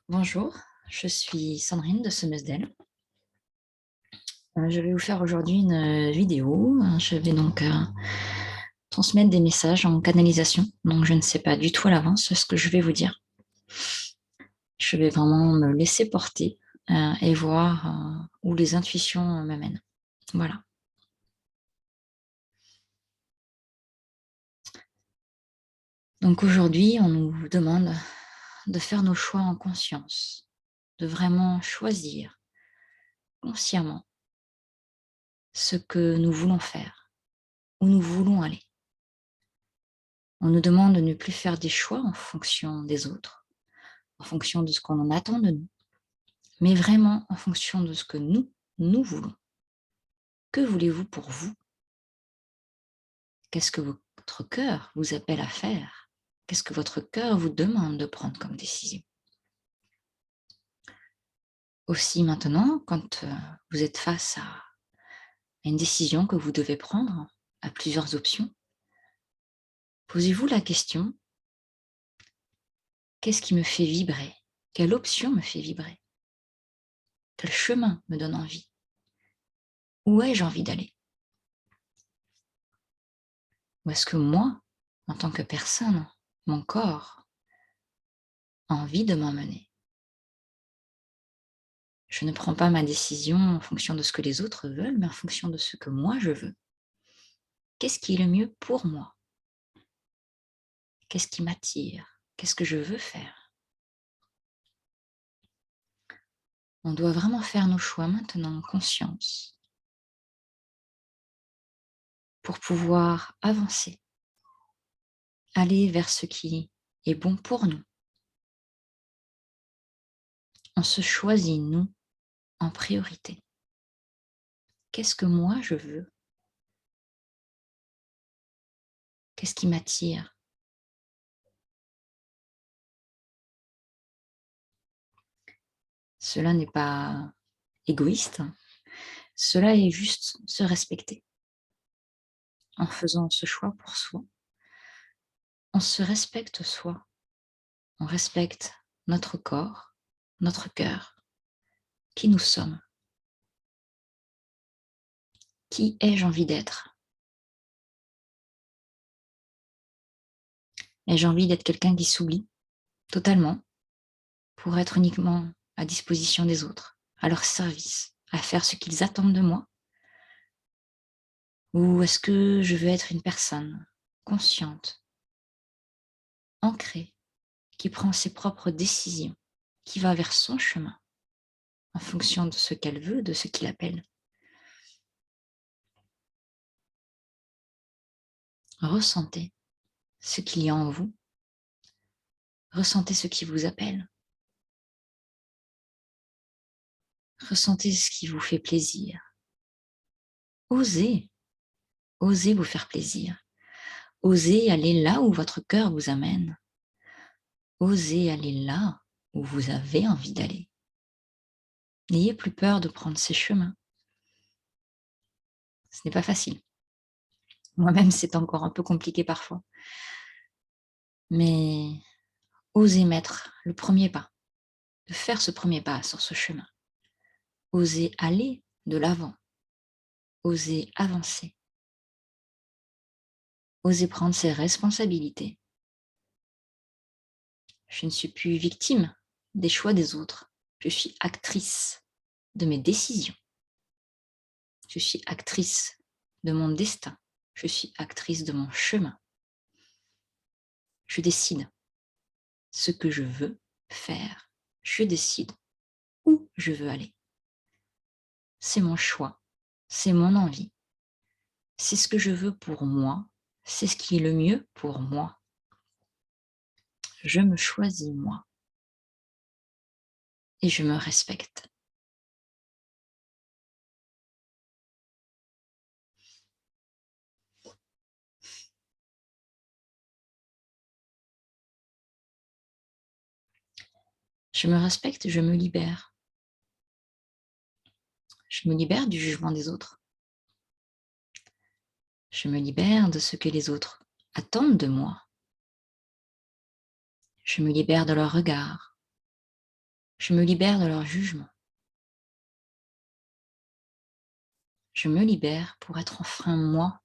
Bonjour, je suis Sandrine de Semesdel. Je vais vous faire aujourd'hui une vidéo. Je vais donc transmettre des messages en canalisation. Donc, je ne sais pas du tout à l'avance ce que je vais vous dire. Je vais vraiment me laisser porter et voir où les intuitions m'amènent. Voilà. Donc, aujourd'hui, on nous demande de faire nos choix en conscience, de vraiment choisir consciemment ce que nous voulons faire, où nous voulons aller. On nous demande de ne plus faire des choix en fonction des autres, en fonction de ce qu'on en attend de nous, mais vraiment en fonction de ce que nous voulons. Que voulez-vous pour vous? Qu'est-ce que votre cœur vous appelle à faire? Qu'est-ce que votre cœur vous demande de prendre comme décision? Aussi maintenant, quand vous êtes face à une décision que vous devez prendre, à plusieurs options, posez-vous la question, qu'est-ce qui me fait vibrer? Quelle option me fait vibrer? Quel chemin me donne envie? Où ai-je envie d'aller? Ou est-ce que moi, en tant que personne, mon corps, a envie de m'emmener? Je ne prends pas ma décision en fonction de ce que les autres veulent, mais en fonction de ce que moi je veux. Qu'est-ce qui est le mieux pour moi? Qu'est-ce qui m'attire? Qu'est-ce que je veux faire? On doit vraiment faire nos choix maintenant en conscience pour pouvoir avancer, aller vers ce qui est bon pour nous. On se choisit, nous, en priorité. Qu'est-ce que moi je veux? Qu'est-ce qui m'attire? Cela n'est pas égoïste, cela est juste se respecter. En faisant ce choix pour soi, on se respecte soi, on respecte notre corps, notre cœur, qui nous sommes, qui ai-je envie d'être? Ai-je envie d'être quelqu'un qui s'oublie totalement pour être uniquement à disposition des autres, à leur service, à faire ce qu'ils attendent de moi? Ou est-ce que je veux être une personne consciente, ancrée, qui prend ses propres décisions, qui va vers son chemin en fonction de ce qu'elle veut, de ce qu'il appelle? Ressentez ce qu'il y a en vous, ressentez ce qui vous appelle, ressentez ce qui vous fait plaisir. Osez, osez vous faire plaisir. Osez aller là où votre cœur vous amène. Osez aller là où vous avez envie d'aller. N'ayez plus peur de prendre ces chemins. Ce n'est pas facile. Moi-même, c'est encore un peu compliqué parfois. Mais osez mettre le premier pas, de faire ce premier pas sur ce chemin. Osez aller de l'avant. Osez avancer. Osez prendre ses responsabilités. Je ne suis plus victime des choix des autres. Je suis actrice de mes décisions. Je suis actrice de mon destin. Je suis actrice de mon chemin. Je décide ce que je veux faire. Je décide où je veux aller. C'est mon choix. C'est mon envie. C'est ce que je veux pour moi. C'est ce qui est le mieux pour moi. Je me choisis moi. Et je me respecte. Je me respecte, je me libère. Je me libère du jugement des autres. Je me libère de ce que les autres attendent de moi. Je me libère de leur regard. Je me libère de leur jugement. Je me libère pour être enfin moi.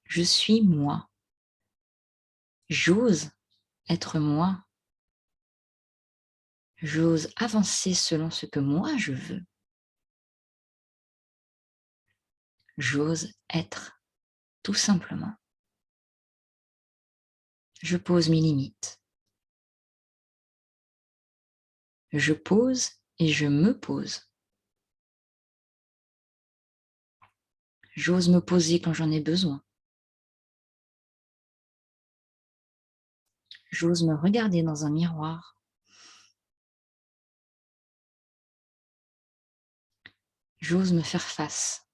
Je suis moi. J'ose être moi. J'ose avancer selon ce que moi je veux. J'ose être, tout simplement. Je pose mes limites. Je pose et je me pose. J'ose me poser quand j'en ai besoin. J'ose me regarder dans un miroir. J'ose me faire face.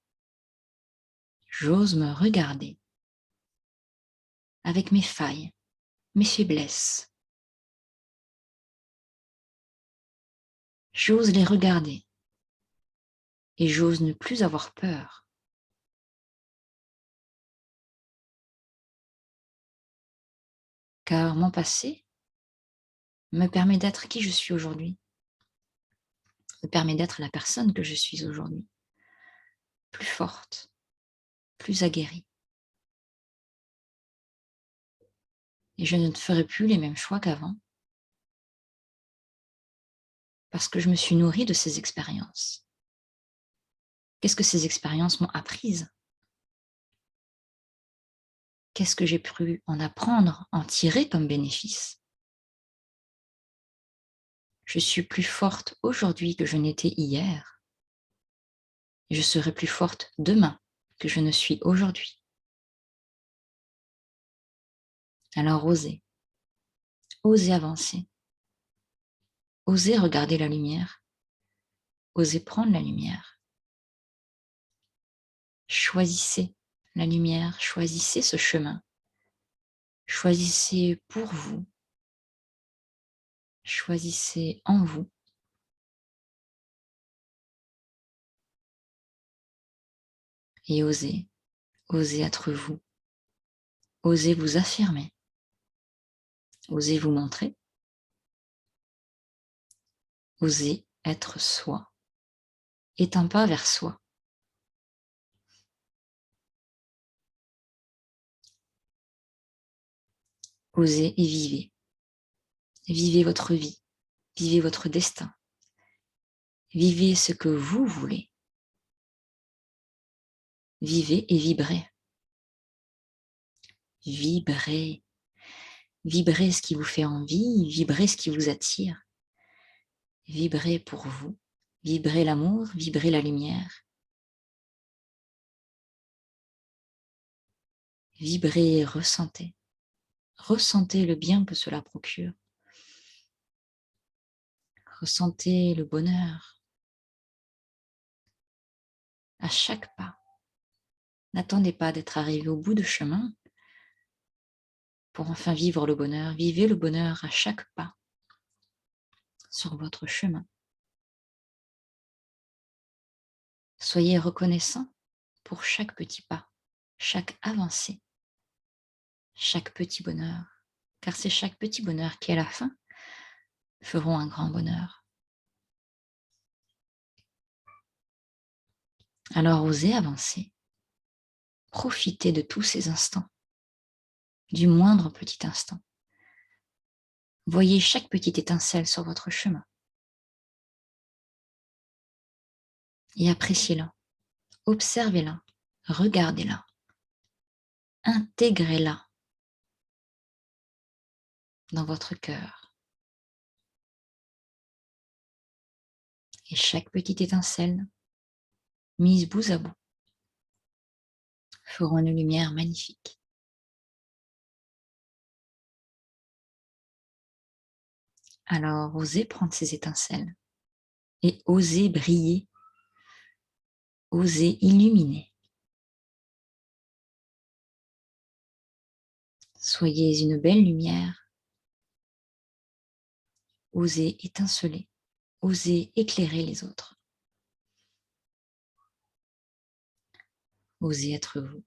J'ose me regarder avec mes failles, mes faiblesses. J'ose les regarder et j'ose ne plus avoir peur. Car mon passé me permet d'être qui je suis aujourd'hui, me permet d'être la personne que je suis aujourd'hui, plus forte, plus aguerrie. Et je ne ferai plus les mêmes choix qu'avant, parce que je me suis nourrie de ces expériences. Qu'est-ce que ces expériences m'ont apprise? Qu'est-ce que j'ai pu en apprendre, en tirer comme bénéfice? Je suis plus forte aujourd'hui que je n'étais hier. Et je serai plus forte demain que je ne suis aujourd'hui. Alors osez, osez avancer, osez regarder la lumière, osez prendre la lumière. Choisissez la lumière, choisissez ce chemin. Choisissez pour vous, choisissez en vous. Et osez, osez être vous, osez vous affirmer, osez vous montrer, osez être soi, est un pas vers soi. Osez et vivez. Vivez votre vie, vivez votre destin, vivez ce que vous voulez. Vivez et vibrez. Vibrez. Vibrez ce qui vous fait envie, vibrez ce qui vous attire. Vibrez pour vous. Vibrez l'amour, vibrez la lumière. Vibrez et ressentez. Ressentez le bien que cela procure. Ressentez le bonheur à chaque pas. N'attendez pas d'être arrivé au bout de chemin pour enfin vivre le bonheur. Vivez le bonheur à chaque pas sur votre chemin. Soyez reconnaissant pour chaque petit pas, chaque avancée, chaque petit bonheur, car c'est chaque petit bonheur qui, à la fin, feront un grand bonheur. Alors osez avancer, profitez de tous ces instants, du moindre petit instant. Voyez chaque petite étincelle sur votre chemin et appréciez-la, observez-la, regardez-la, intégrez-la dans votre cœur. Et chaque petite étincelle, mise bout à bout, feront une lumière magnifique. Alors osez prendre ces étincelles et osez briller, osez illuminer. Soyez une belle lumière, osez étinceler, osez éclairer les autres. Osez être vous.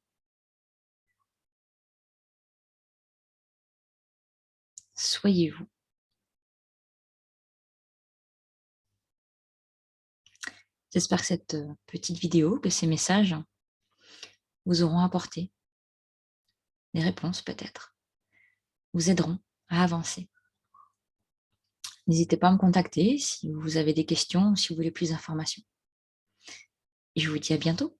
Soyez vous. J'espère que cette petite vidéo, que ces messages vous auront apporté des réponses peut-être, vous aideront à avancer. N'hésitez pas à me contacter si vous avez des questions ou si vous voulez plus d'informations. Et je vous dis à bientôt.